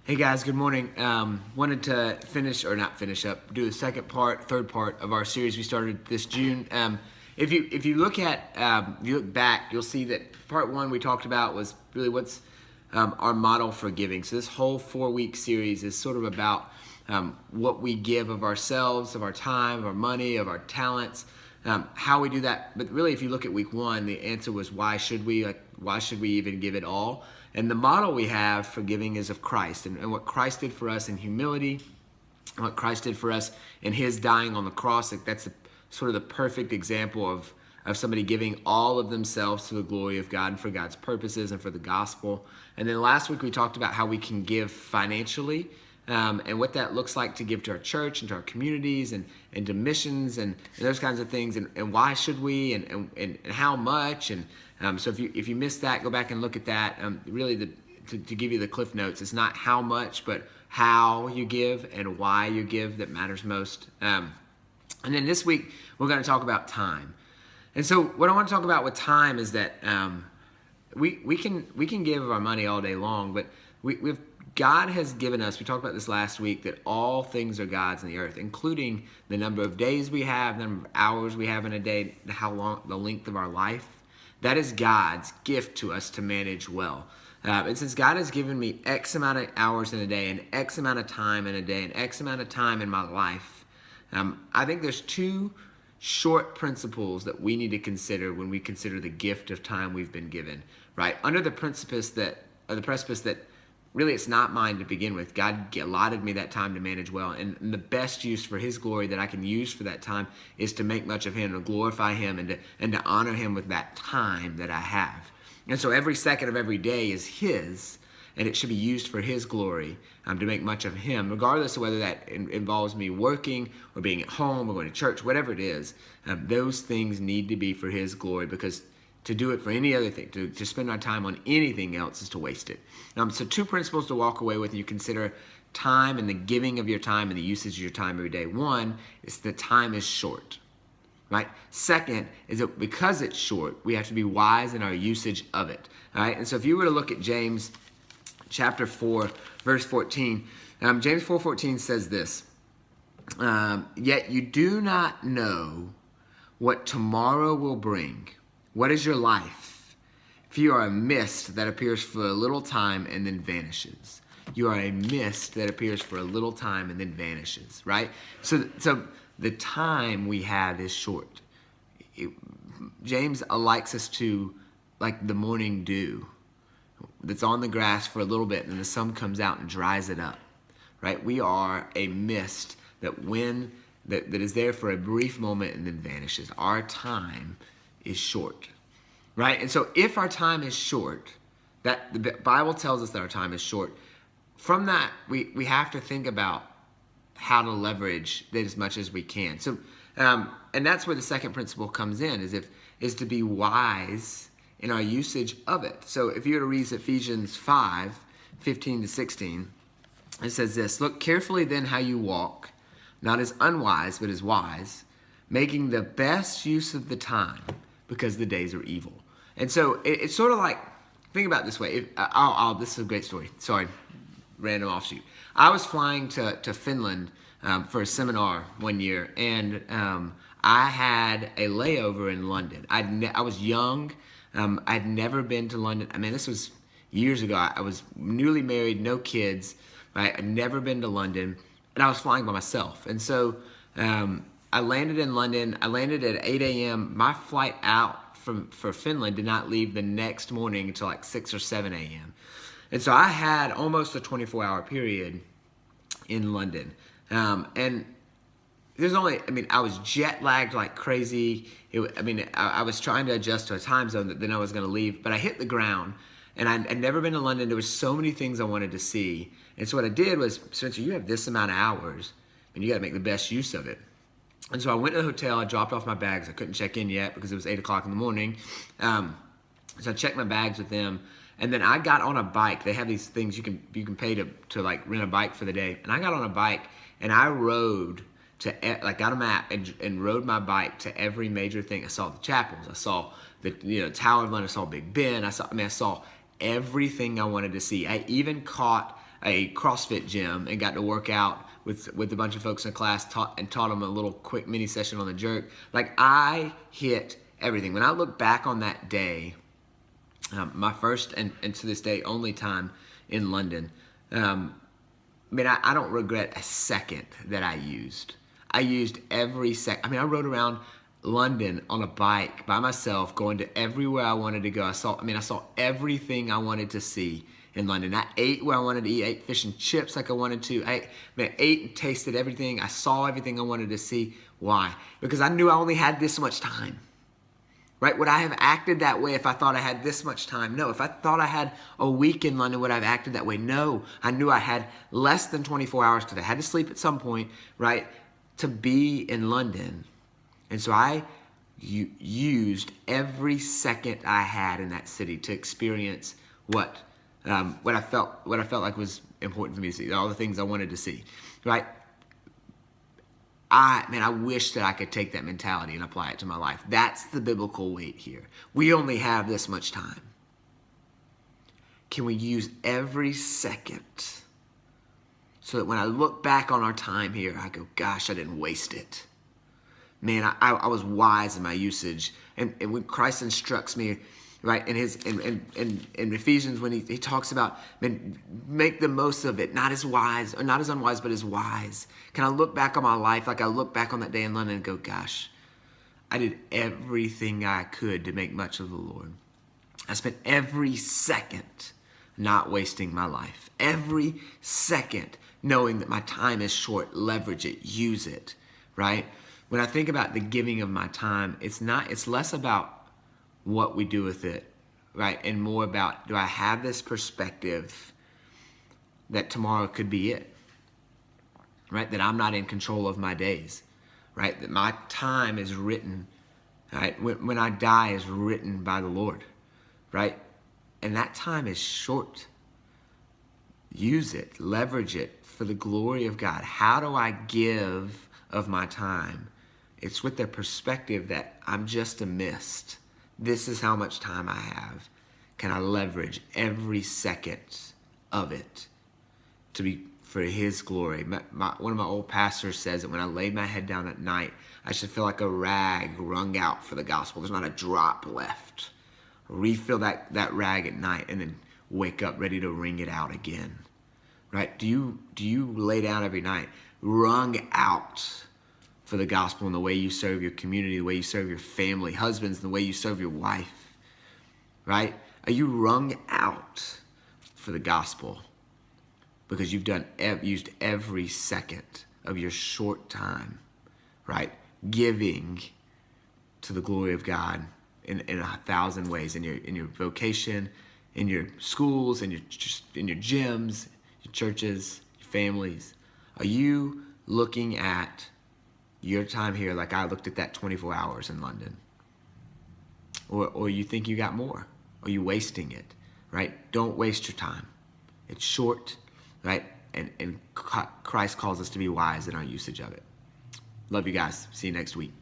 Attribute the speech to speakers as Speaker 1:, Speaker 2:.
Speaker 1: Hey guys, good morning. Wanted to do the third part of our series we started this June. If you look back, you'll see that part one we talked about was really what's our model for giving. So this whole 4-week series is sort of about what we give of ourselves, of our time, of our money, of our talents, how we do that. But really, if you look at week one, the answer was why should we? Why should we even give it all? And the model we have for giving is of Christ and what Christ did for us in humility, and what Christ did for us in his dying on the cross. That's sort of the perfect example of somebody giving all of themselves to the glory of God and for God's purposes and for the gospel. And then last week we talked about how we can give financially, and what that looks like to give to our church and to our communities and to missions and those kinds of things, and why should we and how much. And so if you missed that, go back and look at that. Really, to give you the cliff notes, it's not how much, but how you give and why you give that matters most. And then this week, we're going to talk about time. And so what I want to talk about with time is that we can give our money all day long, but God has given us, we talked about this last week, that all things are God's in the earth, including the number of days we have, the number of hours we have in a day, the length of our life. That is God's gift to us to manage well. And since God has given me X amount of hours in a day and X amount of time in a day and X amount of time in my life, I think there's two short principles that we need to consider when we consider the gift of time we've been given, right? Under the precipice that really it's not mine to begin with. God allotted me that time to manage well, and the best use for his glory that I can use for that time is to make much of him, to glorify him, and to honor him with that time that I have. And so every second of every day is his, and it should be used for his glory, to make much of him, regardless of whether that involves me working or being at home or going to church, whatever it is. Those things need to be for his glory, because to do it for any other thing, to spend our time on anything else is to waste it. So two principles to walk away with. You consider time and the giving of your time and the usage of your time every day. One is that time is short, right? Second is that because it's short, we have to be wise in our usage of it, all right? And so if you were to look at James chapter 4, verse 14, James 4:14 says this, yet you do not know what tomorrow will bring. What is your life? If you are a mist that appears for a little time and then vanishes. You are a mist that appears for a little time and then vanishes, right? So the time we have is short. James likes us to, like the morning dew that's on the grass for a little bit and then the sun comes out and dries it up, right? We are a mist that is there for a brief moment and then vanishes. Our time is short, right? And so if our time is short, that the Bible tells us that our time is short, from that we have to think about how to leverage that as much as we can. So and that's where the second principle comes in, is to be wise in our usage of it. So if you were to read Ephesians 5:15-16, it says this: look carefully then how you walk, not as unwise but as wise, making the best use of the time, because the days are evil. And so it's sort of like, think about it this way. This is a great story. Sorry, random offshoot. I was flying to Finland for a seminar one year, and I had a layover in London. I was young. I'd never been to London. I mean, this was years ago. I was newly married, no kids. Right? I'd never been to London, and I was flying by myself. And so I landed in London. I landed at 8 a.m. My flight out for Finland did not leave the next morning until like 6 or 7 a.m. And so I had almost a 24-hour period in London. And I was jet lagged like crazy. I was trying to adjust to a time zone that then I was going to leave. But I hit the ground, and I'd never been to London. There were so many things I wanted to see. And so what I did was, Spencer, you have this amount of hours, and you got to make the best use of it. And so I went to the hotel, I dropped off my bags. I couldn't check in yet because it was 8 o'clock in the morning. So I checked my bags with them. And then I got on a bike. They have these things you can pay to like rent a bike for the day. And I got on a bike and I rode got a map and rode my bike to every major thing. I saw the chapels. I saw the Tower of London. I saw Big Ben. I saw everything I wanted to see. I even caught a CrossFit gym and got to work out with a bunch of folks in class, taught them a little quick mini session on the jerk. Like, I hit everything. When I look back on that day, my first and to this day only time in London, I don't regret a second that I used. I used every second. I rode around London on a bike by myself, going to everywhere I wanted to go. I saw everything I wanted to see in London. I ate where I wanted to eat. I ate fish and chips like I wanted to. I ate and tasted everything. I saw everything I wanted to see. Why? Because I knew I only had this much time. Right? Would I have acted that way if I thought I had this much time? No. If I thought I had a week in London, would I have acted that way? No. I knew I had less than 24 hours because I had to sleep at some point, right, to be in London. And so I used every second I had in that city to experience what I felt like was important for me to see, all the things I wanted to see, right? I wish that I could take that mentality and apply it to my life. That's the biblical weight here. We only have this much time. Can we use every second so that when I look back on our time here, I go, gosh, I didn't waste it. Man, I was wise in my usage. And when Christ instructs me, right, in Ephesians, when he talks about, man, make the most of it, not as wise, or not as unwise, but as wise. Can I look back on my life like I look back on that day in London and go, gosh, I did everything I could to make much of the Lord. I spent every second not wasting my life. Every second knowing that my time is short, leverage it, use it, right? When I think about the giving of my time, it's less about what we do with it, right? And more about, do I have this perspective that tomorrow could be it, right? That I'm not in control of my days, right? That my time is written, right? When I die is written by the Lord, right? And that time is short. Use it, leverage it for the glory of God. How do I give of my time? It's with the perspective that I'm just a mist. This is how much time I have. Can I leverage every second of it to be for His glory? One of my old pastors says that when I lay my head down at night, I should feel like a rag wrung out for the gospel. There's not a drop left. Refill that rag at night and then wake up ready to wring it out again. Right? Do you lay down every night wrung out for the gospel and the way you serve your community, the way you serve your family, husbands, the way you serve your wife, right? Are you wrung out for the gospel because you've used every second of your short time, right? Giving to the glory of God in 1,000 ways, in your vocation, in your schools, in your gyms, your churches, your families. Are you looking at your time here like I looked at that 24 hours in London? Or you think you got more? Or you wasting it, right? Don't waste your time. It's short, right? And Christ calls us to be wise in our usage of it. Love you guys. See you next week.